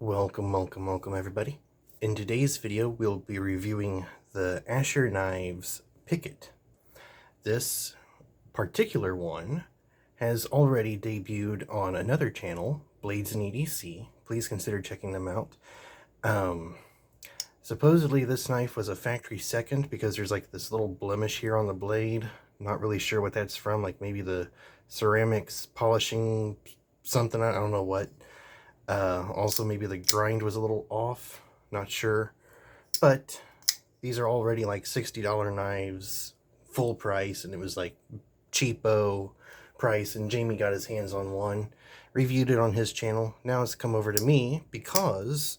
Welcome everybody. In today's video, we'll be reviewing the Asher Knives Picket. This particular one has already debuted on another channel, Blades and EDC. Please consider checking them out. Supposedly this knife was a factory second because there's like this little blemish here on the blade. Not really sure what that's from, like maybe the ceramics polishing something, I don't know what. Also maybe the grind was a little off, not sure, but these are already like $60 knives full price, and it was like cheapo price, and Jamie got his hands on one, reviewed it on his channel. Now it's come over to me because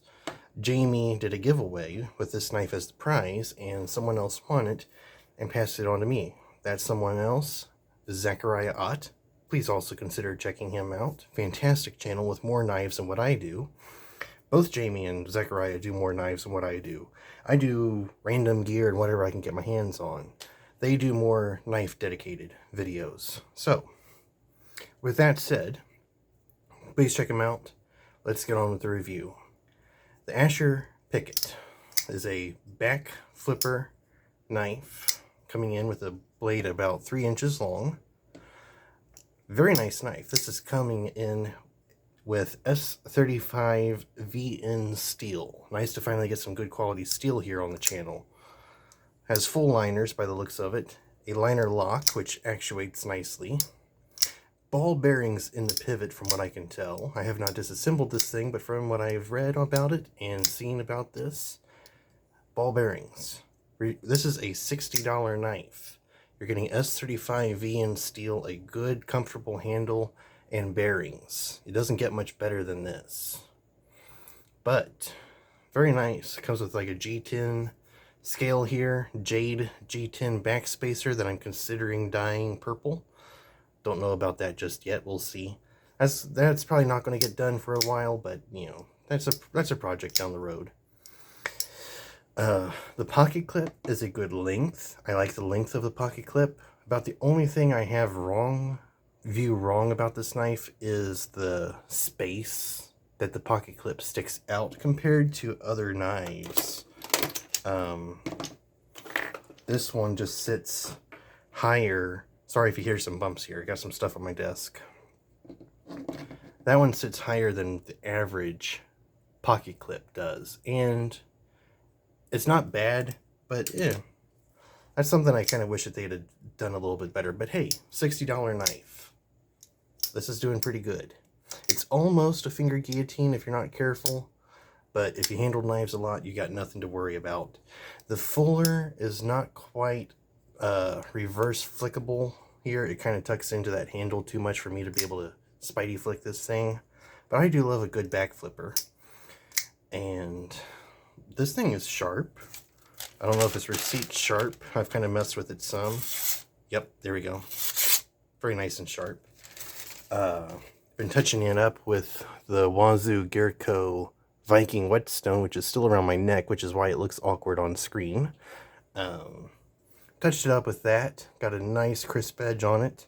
Jamie did a giveaway with this knife as the prize, and someone else won it and passed it on to me. That someone else is Zachariah Ott. Please also consider checking him out. Fantastic channel with more knives than what I do. Both Jamie and Zachariah do more knives than what I do. I do random gear and whatever I can get my hands on. They do more knife dedicated videos. So, with that said, please check them out. Let's get on with the review. The Asher Picket is a back flipper knife coming in with a blade about 3 inches long. Very nice knife. This is coming in with S35 VN steel. Nice to finally get some good quality steel here on the channel. Has full liners by the looks of it. A liner lock, which actuates nicely. Ball bearings in the pivot from what I can tell. I have not disassembled this thing, but from what I've read about it and seen about this, ball bearings. This is a $60 knife. You're getting S35 VN steel, a good, comfortable handle, and bearings. It doesn't get much better than this. But, very nice. It comes with like a G10 scale here, jade G10 backspacer that I'm considering dyeing purple. Don't know about that just yet, we'll see. That's probably not going to get done for a while, but, you know, that's a project down the road. The pocket clip is a good length. I like the length of the pocket clip. About the only thing I have wrong about this knife is the space that the pocket clip sticks out compared to other knives. This one just sits higher. Sorry if you hear some bumps here. I got some stuff on my desk. That one sits higher than the average pocket clip does, and it's not bad, but yeah, that's something I kind of wish that they'd have done a little bit better. But hey, $60 knife. This is doing pretty good. It's almost a finger guillotine if you're not careful, but if you handle knives a lot, you got nothing to worry about. The fuller is not quite reverse flickable here. It kind of tucks into that handle too much for me to be able to spidey flick this thing. But I do love a good back flipper. And this thing is sharp. I don't know if it's receipt sharp. I've kind of messed with it some. Yep, there we go. Very nice and sharp. Been touching it up with the Wazoo Gearco Viking Whetstone, which is still around my neck, which is why it looks awkward on screen. Touched it up with that. Got a nice crisp edge on it.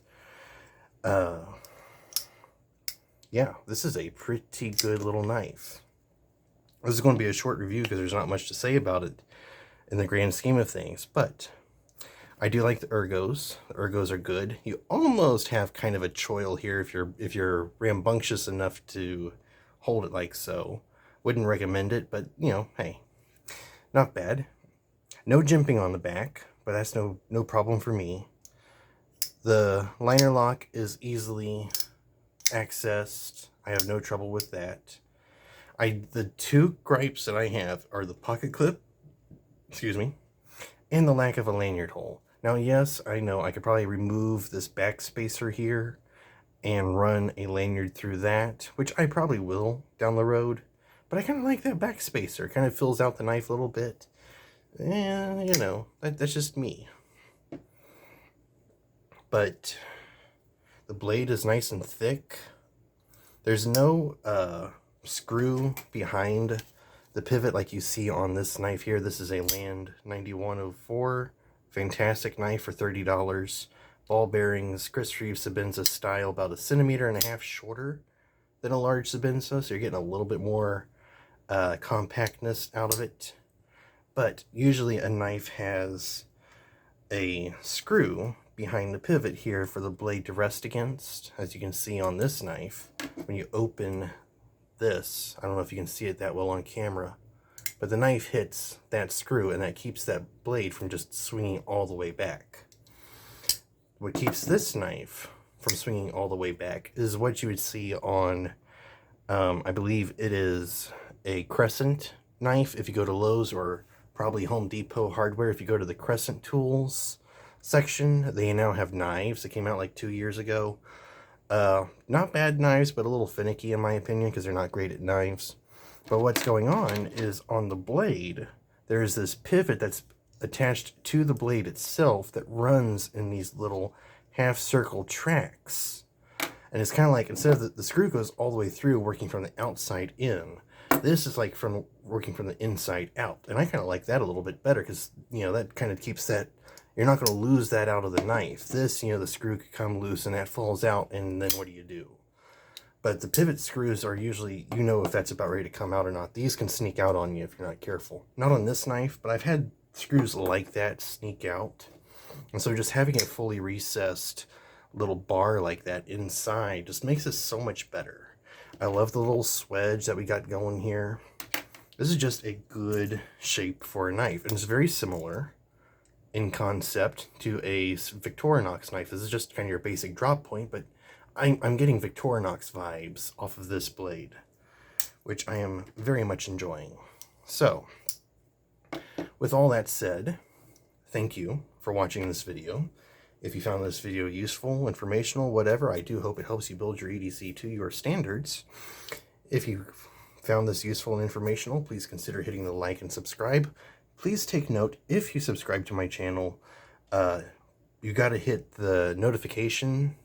Yeah, this is a pretty good little knife. This is going to be a short review because there's not much to say about it in the grand scheme of things, but I do like the ergos. The ergos are good. You almost have kind of a choil here if you're rambunctious enough to hold it like so. Wouldn't recommend it, but you know, hey, not bad. No jimping on the back, but that's no problem for me. The liner lock is easily accessed. I have no trouble with that. The two gripes that I have are the pocket clip, excuse me, and the lack of a lanyard hole. Now, yes, I know I could probably remove this back spacer here and run a lanyard through that, which I probably will down the road, but I kind of like that back spacer. It kind of fills out the knife a little bit, and, you know, that's just me. But the blade is nice and thick. There's no screw behind the pivot like you see on this knife here. This is a Land 9104. Fantastic knife for $30. Ball bearings, Chris Reeve Sabenza style, about 1.5 centimeters shorter than a large Sabenza, so you're getting a little bit more compactness out of it. But usually a knife has a screw behind the pivot here for the blade to rest against. As you can see on this knife, when you open this, I don't know if you can see it that well on camera, but the knife hits that screw and that keeps that blade from just swinging all the way back. What keeps this knife from swinging all the way back is what you would see on, I believe it is a Crescent knife if you go to Lowe's, or probably Home Depot hardware if you go to the Crescent tools section. They now have knives that came out like 2 years ago. Not bad knives, but a little finicky in my opinion because they're not great at knives. But what's going on is on the blade, there's this pivot that's attached to the blade itself that runs in these little half circle tracks. And it's kind of like, instead of the screw goes all the way through working from the outside in, this is like from working from the inside out. And I kind of like that a little bit better because, you know, that kind of keeps that, you're not going to lose that out of the knife. This, you know, the screw could come loose and that falls out, and then what do you do? But the pivot screws are usually, you know if that's about ready to come out or not. These can sneak out on you if you're not careful. Not on this knife, but I've had screws like that sneak out. And so just having a fully recessed little bar like that inside just makes this so much better. I love the little swedge that we got going here. This is just a good shape for a knife, and it's very similar in concept to a Victorinox knife. This is just kind of your basic drop point, but I'm getting Victorinox vibes off of this blade, which I am very much enjoying. So, with all that said, thank you for watching this video. If you found this video useful, informational, whatever, I do hope it helps you build your EDC to your standards. If you found this useful and informational, please consider hitting the like and subscribe. Please take note, if you subscribe to my channel, you got to hit the notification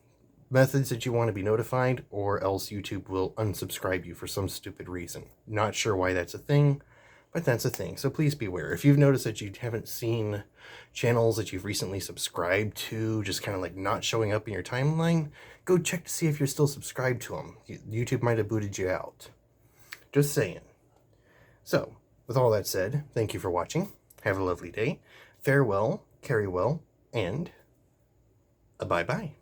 methods that you want to be notified, or else YouTube will unsubscribe you for some stupid reason. Not sure why that's a thing, but that's a thing. So please beware. If you've noticed that you haven't seen channels that you've recently subscribed to just kind of like not showing up in your timeline, go check to see if you're still subscribed to them. YouTube might have booted you out. Just saying. So, with all that said, thank you for watching. Have a lovely day. Farewell, carry well, and a bye-bye.